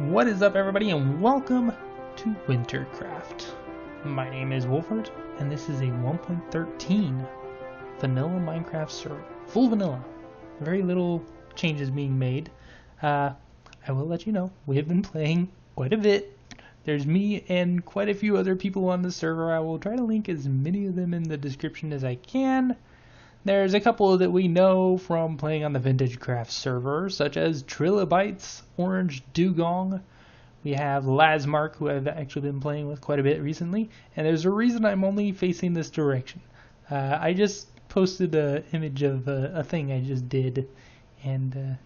What is up, everybody, and welcome to Wintercraft. My name is Wolfert, and this is a 1.13 vanilla Minecraft server. Full vanilla. Very little changes being made. I will let you know, we have been playing quite a bit. There's me and quite a few other people on the server. I will try to link as many of them in the description as I can. There's a couple that we know from playing on the Wintercraft server, such as Trillibytes, Orange Dugong. We have Lasmark, who I've actually been playing with quite a bit recently, and there's a reason I'm only facing this direction. I just posted an image of a thing I just did, and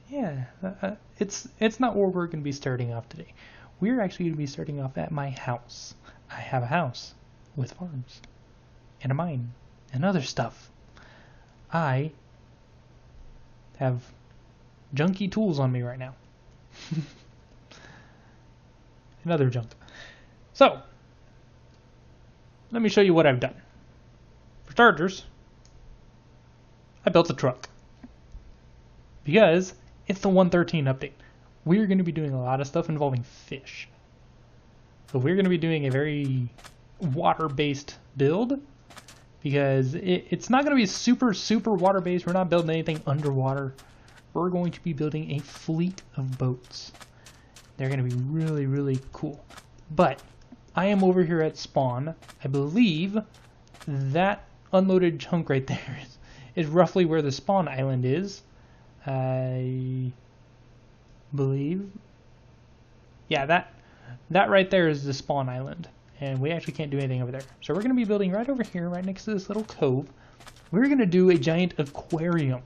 it's not where we're going to be starting off today. We're actually going to be starting off at my house. I have a house with farms, and a mine, and other stuff. I have junky tools on me right now. And other junk. So, let me show you what I've done. For starters, I built a truck. Because it's the 1.13 update. We're going to be doing a lot of stuff involving fish. So we're going to be doing a very water-based build. Because it's not going to be super water-based. We're not building anything underwater. We're going to be building a fleet of boats. They're going to be really cool. But I am over here at spawn. I believe that unloaded chunk right there is roughly where the spawn island is. I believe. Yeah, that right there is the spawn island. And we actually can't do anything over there. So we're going to be building right over here, right next to this little cove. We're going to do a giant aquarium,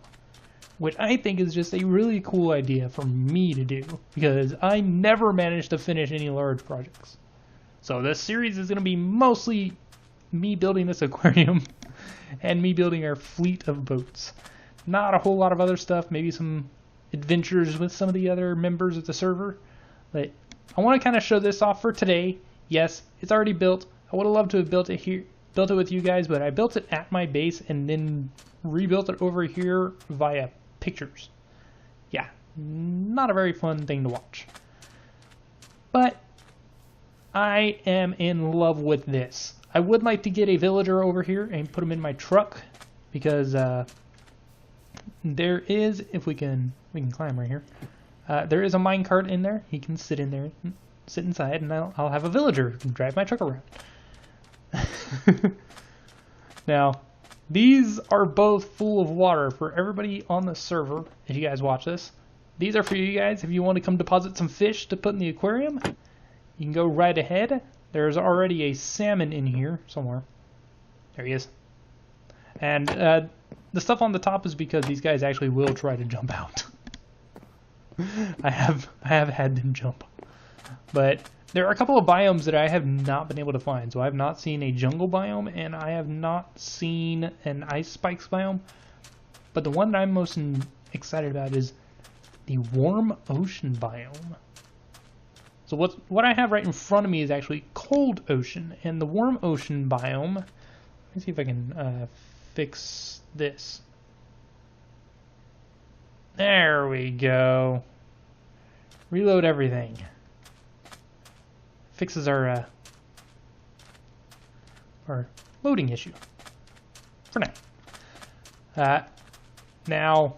which I think is just a really cool idea for me to do, because I never managed to finish any large projects. So this series is going to be mostly me building this aquarium and me building our fleet of boats. Not a whole lot of other stuff, maybe some adventures with some of the other members of the server. But I want to kind of show this off for today. Yes, it's already built. I would have loved to have built it with you guys, but I built it at my base and then rebuilt it over here via pictures. Yeah, not a very fun thing to watch. But I am in love with this. I would like to get a villager over here and put him in my truck, because there is, if we can climb right here. There is a minecart in there. He can sit in there. Sit inside, and I'll have a villager who can drive my truck around. Now, these are both full of water for everybody on the server. If you guys watch this, these are for you guys. If you want to come deposit some fish to put in the aquarium, you can go right ahead. There's already a salmon in here somewhere. There he is. And the stuff on the top is because these guys actually will try to jump out. I have had them jump. But there are a couple of biomes that I have not been able to find. So I have not seen a jungle biome, and I have not seen an ice spikes biome. But the one that I'm most excited about is the warm ocean biome. So what I have right in front of me is actually cold ocean, and the warm ocean biome. Let me see if I can fix this. There we go. Reload everything. Fixes our loading issue for now. Now,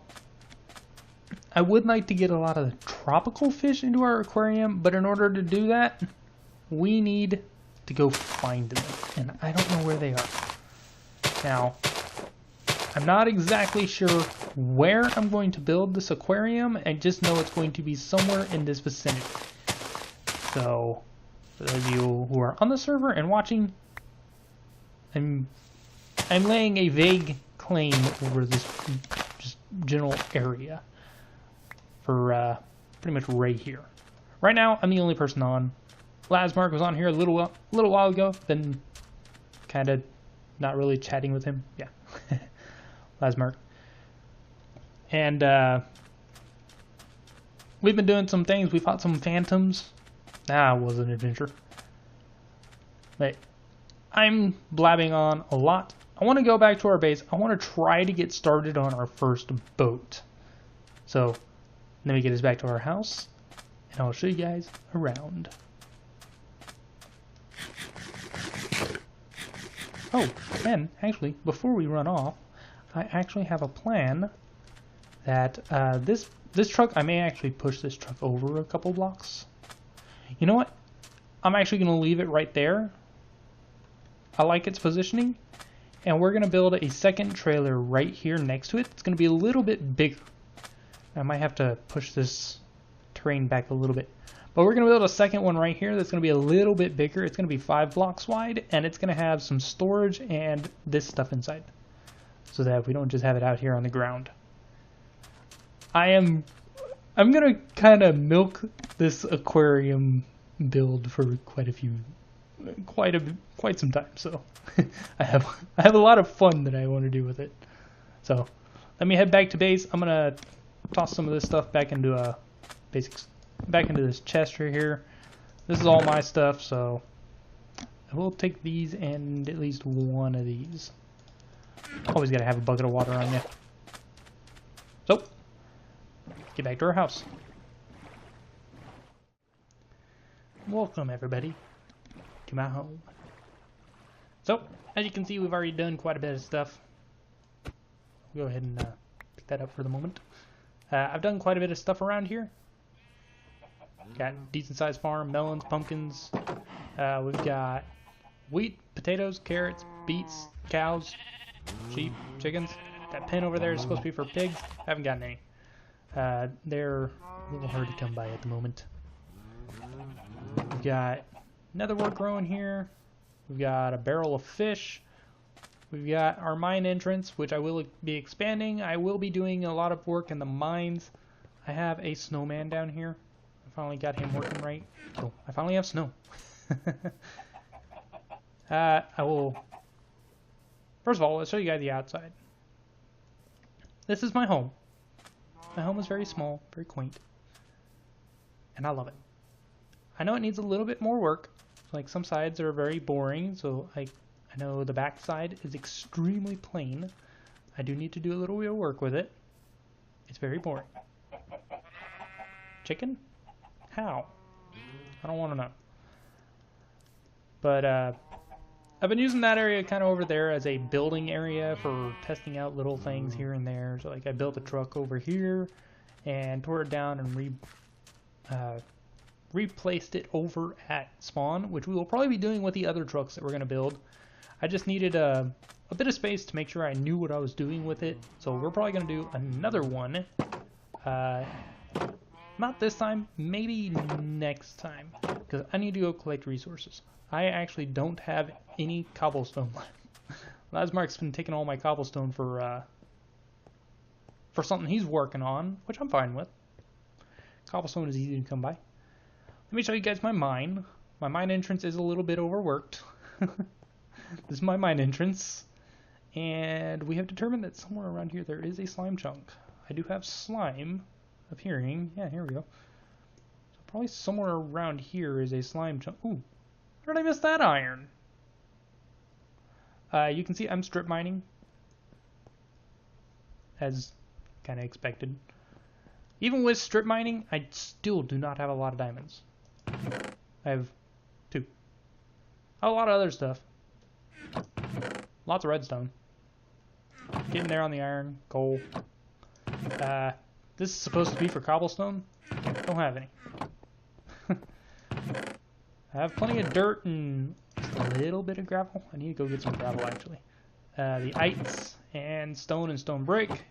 I would like to get a lot of the tropical fish into our aquarium, but in order to do that, we need to go find them, and I don't know where they are. Now, I'm not exactly sure where I'm going to build this aquarium. I just know it's going to be somewhere in this vicinity. So, for those of you who are on the server and watching, I'm laying a vague claim over this just general area for pretty much right here. Right now, I'm the only person on. Lasmark was on here a little while ago, then kind of not really chatting with him. Yeah, Lasmark. And we've been doing some things. We fought some phantoms. That was an adventure. But I'm blabbing on a lot. I want to go back to our base. I want to try to get started on our first boat. So let me get us back to our house. and I'll show you guys around. Oh, and actually, before we run off, I actually have a plan that this truck, I may actually push this truck over a couple blocks. You know what? I'm actually going to leave it right there. I like its positioning. And we're going to build a second trailer right here next to it. It's going to be a little bit bigger. I might have to push this terrain back a little bit. But we're going to build a second one right here that's going to be a little bit bigger. It's going to be 5 blocks wide, and it's going to have some storage and this stuff inside, so that we don't just have it out here on the ground. I'm going to kind of milk this aquarium build for quite some time. So I have a lot of fun that I want to do with it. So let me head back to base. I'm going to toss some of this stuff back into back into this chest right here. This is all my stuff, so I will take these and at least one of these. Always gotta have a bucket of water on you. So, get back to our house. Welcome everybody to my home. So, as you can see, we've already done quite a bit of stuff. We'll go ahead and pick that up for the moment. I've done quite a bit of stuff around here. Got a decent sized farm, melons, pumpkins. We've got wheat, potatoes, carrots, beets, cows, sheep, chickens. That pen over there is supposed to be for pigs. I haven't gotten any. They're a little hard to come by at the moment. We've got netherwort growing here. We've got a barrel of fish. We've got our mine entrance, which I will be expanding. I will be doing a lot of work in the mines. I have a snowman down here. Finally got him working right. So I finally have snow. I will. First of all, let's show you guys the outside. This is my home. My home is very small, very quaint, and I love it. I know it needs a little bit more work. Like some sides are very boring, so I know the back side is extremely plain. I do need to do a little bit of work with it. It's very boring. Chicken? How? I don't want to know. But I've been using that area kind of over there as a building area for testing out little things here and there. So like I built a truck over here and tore it down and replaced it over at spawn, which we will probably be doing with the other trucks that we're going to build. I just needed a bit of space to make sure I knew what I was doing with it. So we're probably going to do another one. Not this time, maybe next time, because I need to go collect resources. I actually don't have any cobblestone left. Lasmark's been taking all my cobblestone for something he's working on, which I'm fine with. Cobblestone is easy to come by. Let me show you guys my mine. My mine entrance is a little bit overworked. This is my mine entrance, and we have determined that somewhere around here there is a slime chunk. I do have slime appearing. Yeah, here we go. So probably somewhere around here is a slime chunk. Ooh, where did I miss that iron? You can see I'm strip mining, as kind of expected. Even with strip mining, I still do not have a lot of diamonds. I have 2. A lot of other stuff. Lots of redstone. Getting there on the iron, coal. This is supposed to be for cobblestone. Don't have any. I have plenty of dirt and just a little bit of gravel. I need to go get some gravel actually. The ites and stone brick.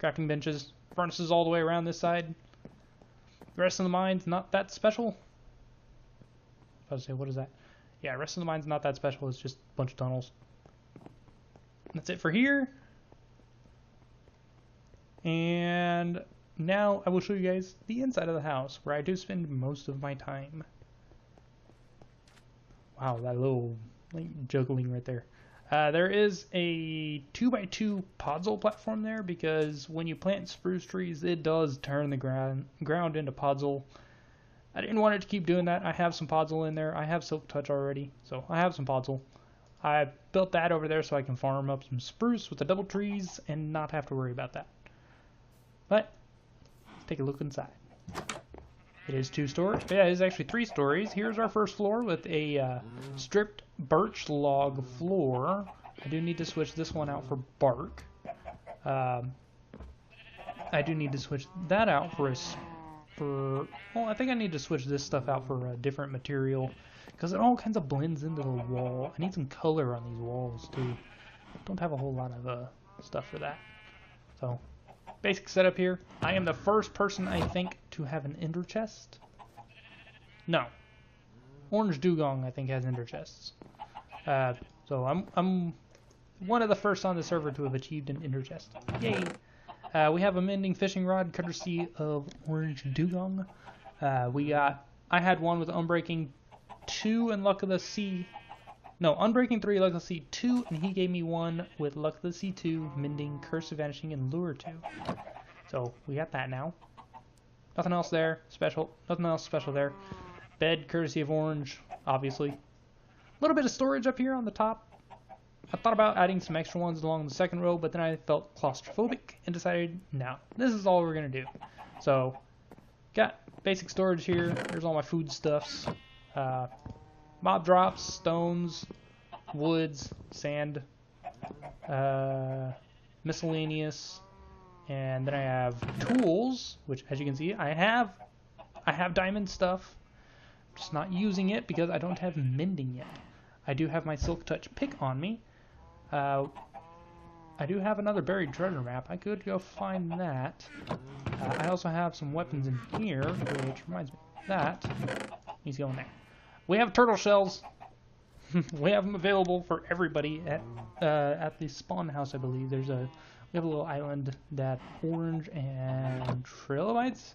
Crafting benches. Furnaces all the way around this side. The rest of the mine's not that special. I was about to say, what is that? Yeah, the rest of the mine's not that special. It's just a bunch of tunnels. That's it for here. And now I will show you guys the inside of the house, where I do spend most of my time. Wow, that little juggling right there. There is a 2x2 podzol platform there, because when you plant spruce trees, it does turn the ground into podzol. I didn't want it to keep doing that. I have some podzol in there. I have silk touch already, so I have some podzol. I built that over there so I can farm up some spruce with the double trees and not have to worry about that. But let's take a look inside. It is 2 stories. Yeah, it is actually 3 stories. Here's our first floor with a stripped birch log floor. I do need to switch this one out for bark. I do need to switch that out well, I think I need to switch this stuff out for a different material because it all kinds of blends into the wall. I need some color on these walls too. Don't have a whole lot of stuff for that. So, basic setup here. I am the first person, I think, to have an ender chest. No. Orange Dugong, I think, has ender chests. So I'm one of the first on the server to have achieved an ender chest. Yay! We have a Mending Fishing Rod, courtesy of Orange Dugong. I had one with Unbreaking 2 and Luck of the Sea. No, Unbreaking 3, Luck of the Sea 2, and he gave me one with Luck of the Sea 2, Mending, Curse of Vanishing, and Lure 2. So, we got that now. Nothing else there, special. Nothing else special there. Bed, courtesy of Orange, obviously. A little bit of storage up here on the top. I thought about adding some extra ones along the second row, but then I felt claustrophobic and decided, no, this is all we're going to do. So, got basic storage here. There's all my foodstuffs. Mob drops, stones, woods, sand, miscellaneous, and then I have tools, which, as you can see, I have diamond stuff. I'm just not using it because I don't have mending yet. I do have my Silk Touch pick on me. I do have another buried treasure map. I could go find that. I also have some weapons in here, which reminds me of that. He's going there. We have turtle shells. We have them available for everybody at the spawn house, I believe. We have a little island that Orange and Trillibytes,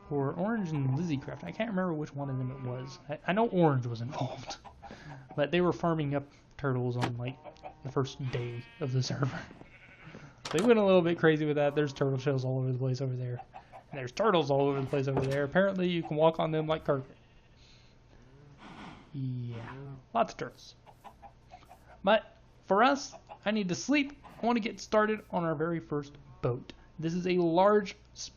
or Orange and Lizzzycraft. I can't remember which one of them it was. I know Orange was involved, but they were farming up turtles on like the first day of the server. They went a little bit crazy with that. There's turtle shells all over the place over there. And there's turtles all over the place over there. Apparently you can walk on them like carpet. Yeah, lots of turtles. But for us, I need to sleep. I want to get started on our very first boat. This is a large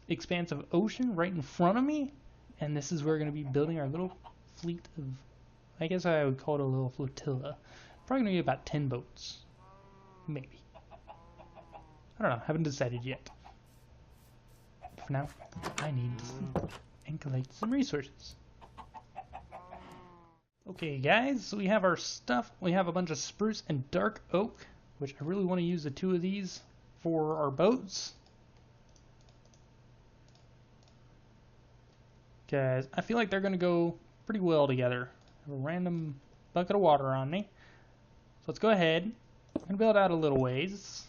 expanse of ocean right in front of me, and this is where we're going to be building our little fleet of, I guess I would call it a little flotilla. Probably going to be about 10 boats. Maybe. I don't know, haven't decided yet. For now, I need to sleep and collect some resources. Okay guys, so we have our stuff. We have a bunch of spruce and dark oak, which I really want to use the 2 of these for our boats. Because I feel like they're going to go pretty well together. I have a random bucket of water on me. So let's go ahead and build out a little ways.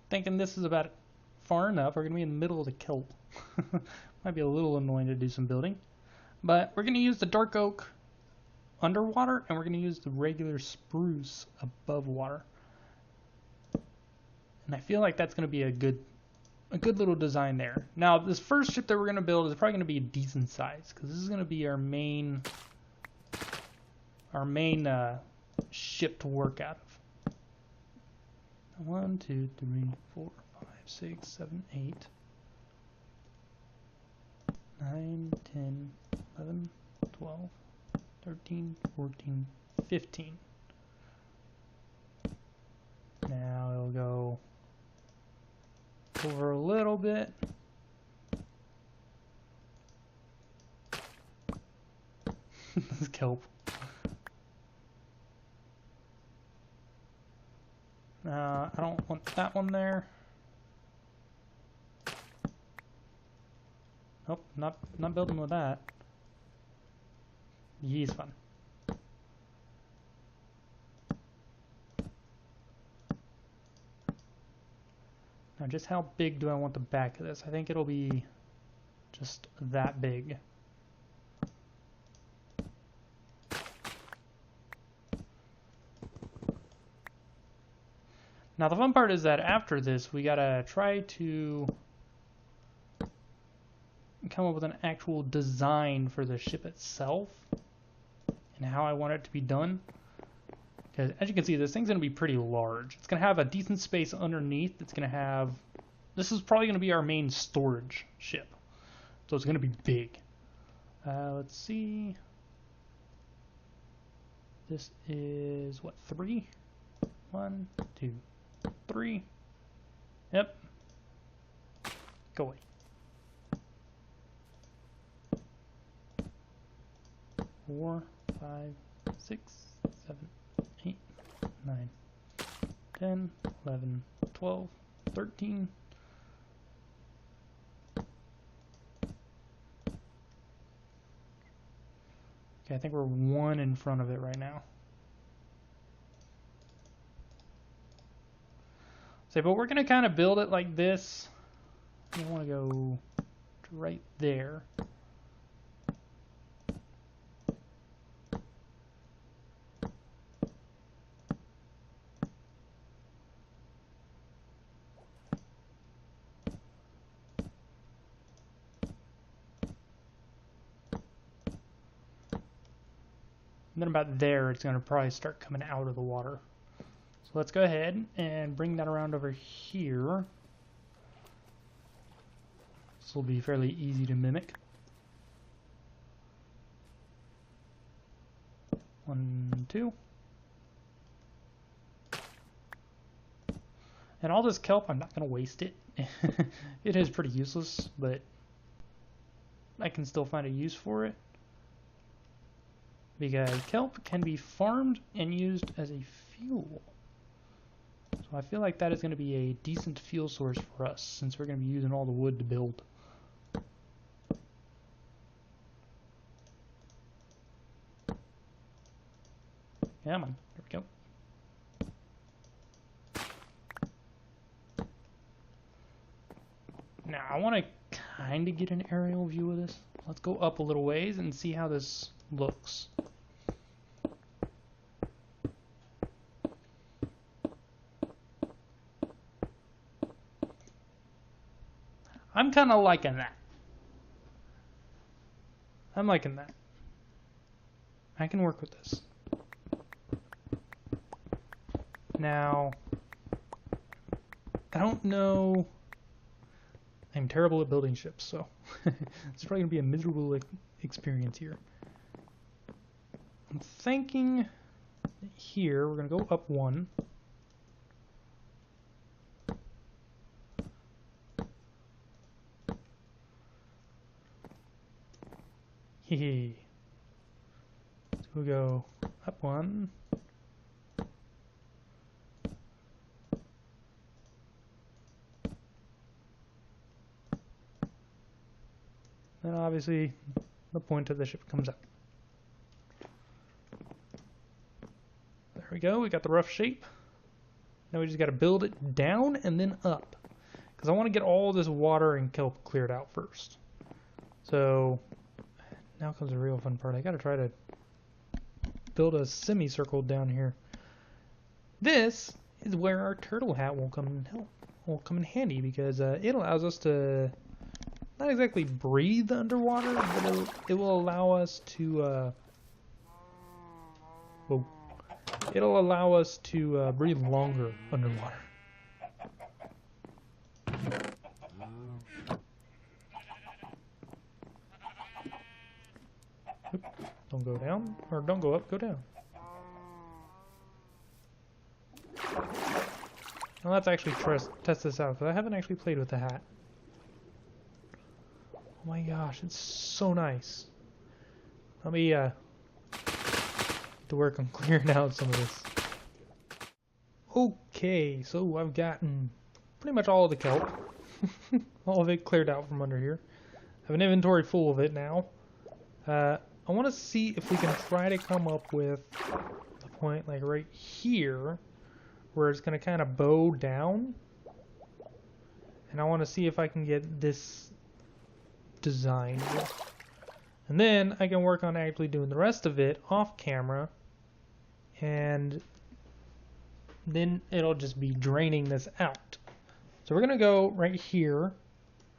Thinking this is about far enough. We're going to be in the middle of the kelp. Might be a little annoying to do some building. But we're going to use the dark oak underwater, and we're going to use the regular spruce above water. And I feel like that's going to be a good little design there. Now, this first ship that we're going to build is probably going to be a decent size, because this is going to be our main ship to work out of. 1, 2, 3, 4, 5, 6, 7, 8, 9, 10, 11, 12, 13, 14, 15. Now it'll go over a little bit. This kelp. I don't want that one there. Nope, not building with that. Ye's fun. Now, just how big do I want the back of this? I think it'll be just that big. Now the fun part is that after this, we gotta try to come up with an actual design for the ship itself and how I want it to be done. Because as you can see, this thing's gonna be pretty large. It's gonna have a decent space underneath. It's gonna have, this is probably gonna be our main storage ship. So it's gonna be big. Let's see. This is what, 3? 1, 2, 3. Yep. Go away. 4, 5, 6, 7, 8, 9, 10, 11, 12, 13. Okay, I think we're 1 in front of it right now. So, but we're going to kind of build it like this. I want to go right there. And then about there, it's going to probably start coming out of the water. So let's go ahead and bring that around over here. This will be fairly easy to mimic. 1, 2. And all this kelp, I'm not going to waste it. It is pretty useless, but I can still find a use for it. Because kelp can be farmed and used as a fuel. So I feel like that is going to be a decent fuel source for us, since we're going to be using all the wood to build. Come on, there we go. Now I want to kind of get an aerial view of this. Let's go up a little ways and see how this looks. I'm kind of liking that. I'm liking that. I can work with this. Now, I don't know. I'm terrible at building ships, so it's probably going to be a miserable experience here. I'm thinking here we're going to go up 1. Hehe. So we'll go up 1. Then obviously the point of the ship comes up. There we go, we got the rough shape. Now we just got to build it down and then up. Because I want to get all this water and kelp cleared out first. So now comes the real fun part. I got to try to build a semicircle down here. This is where our turtle hat will come in handy, because it allows us to not exactly breathe underwater, but it will allow us to it'll allow us to breathe longer underwater. Oop, don't go down, or don't go up, go down. Now let's actually test this out, because I haven't actually played with the hat. Oh my gosh, it's so nice. Let me to work on clearing out some of this. Okay, so I've gotten pretty much all of the kelp. All of it cleared out from under here. I have an inventory full of it now. I want to see if we can try to come up with a point like right here where it's going to kind of bow down. And I want to see if I can get this designed. And then I can work on actually doing the rest of it off camera and then it'll just be draining this out. So we're going to go right here.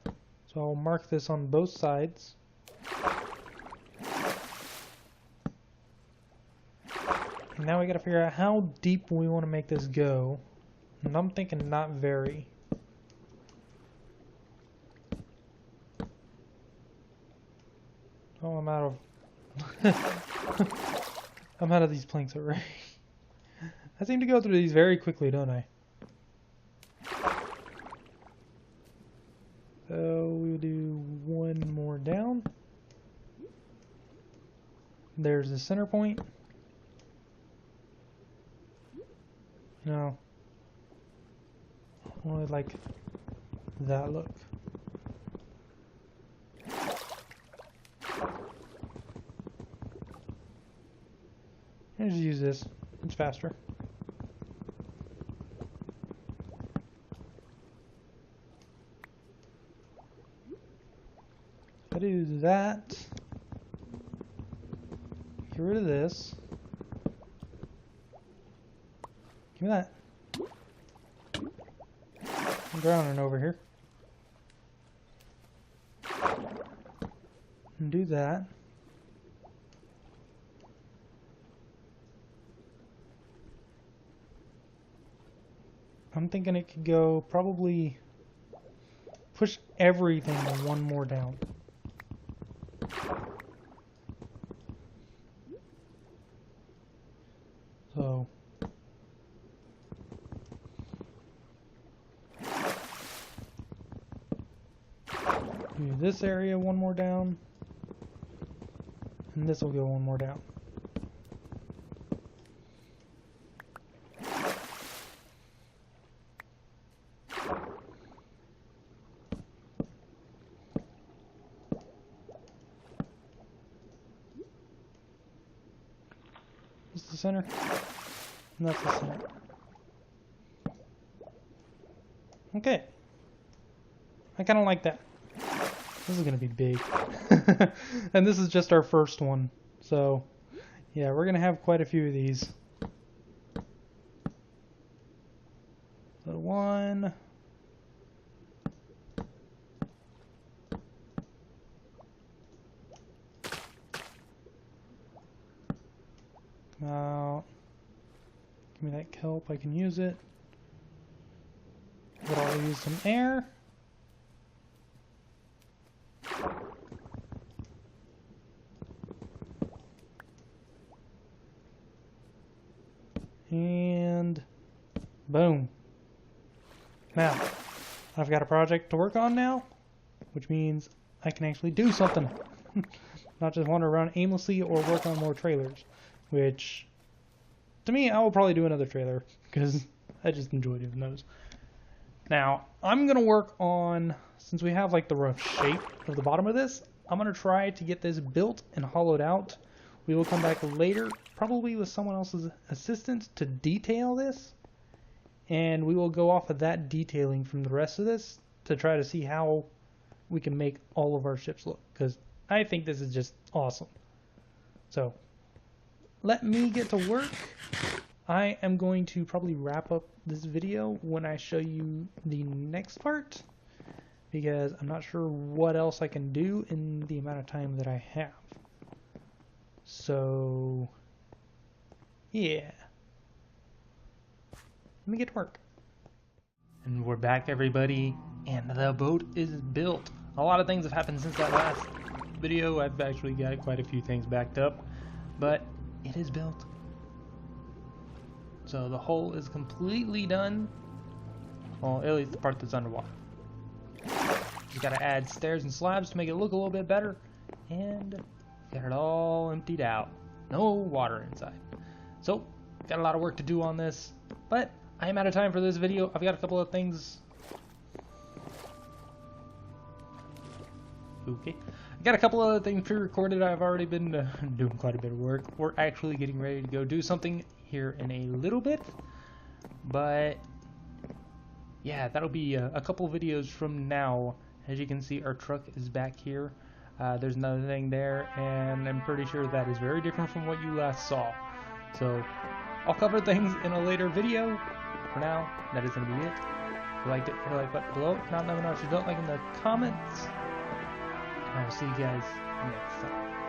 So I'll mark this on both sides. And now we got to figure out how deep we want to make this go. And I'm thinking not very. Oh, I'm out of... I'm out of these planks already. I seem to go through these very quickly, don't I? So we'll do one more down. There's the center point. No. I really like that look. Let's just use this. It's faster. I do that. Get rid of this. Give me that. I'm drowning over here. And do that. I'm thinking it could go probably push everything one more down. So do this area one more down, and this will go one more down. This is the center, and that's the center. Okay. I kind of like that. This is going to be big. And this is just our first one. So, yeah, we're going to have quite a few of these. So one. Come out. Give me that kelp. I can use it. But I'll use some air. And boom. Now, I've got a project to work on now, which means I can actually do something. Not just wander around aimlessly or work on more trailers, which, to me, I will probably do another trailer, because I just enjoy doing those. Now, I'm going to work on, since we have like the rough shape of the bottom of this, I'm going to try to get this built and hollowed out. We will come back later, probably with someone else's assistance, to detail this. And we will go off of that detailing from the rest of this to try to see how we can make all of our ships look. Because I think this is just awesome. So, let me get to work. I am going to probably wrap up this video when I show you the next part, because I'm not sure what else I can do in the amount of time that I have. So, yeah. Let me get to work. And we're back, everybody, and the boat is built. A lot of things have happened since that last video. I've actually got quite a few things backed up, but it is built. So the hull is completely done. Well, at least the part that's underwater. Just gotta add stairs and slabs to make it look a little bit better. And got it all emptied out. No water inside. So, got a lot of work to do on this. But I am out of time for this video. I've got a couple of things. Okay. I got a couple other things pre-recorded. I've already been doing quite a bit of work. We're actually getting ready to go do something here in a little bit. But yeah, that'll be a couple videos from now. As you can see, our truck is back here. There's another thing there, and I'm pretty sure that is very different from what you last saw. So I'll cover things in a later video. For now, that is going to be it. If you liked it, hit the like button below. If not, let me know what you don't like in the comments. And I will see you guys next time.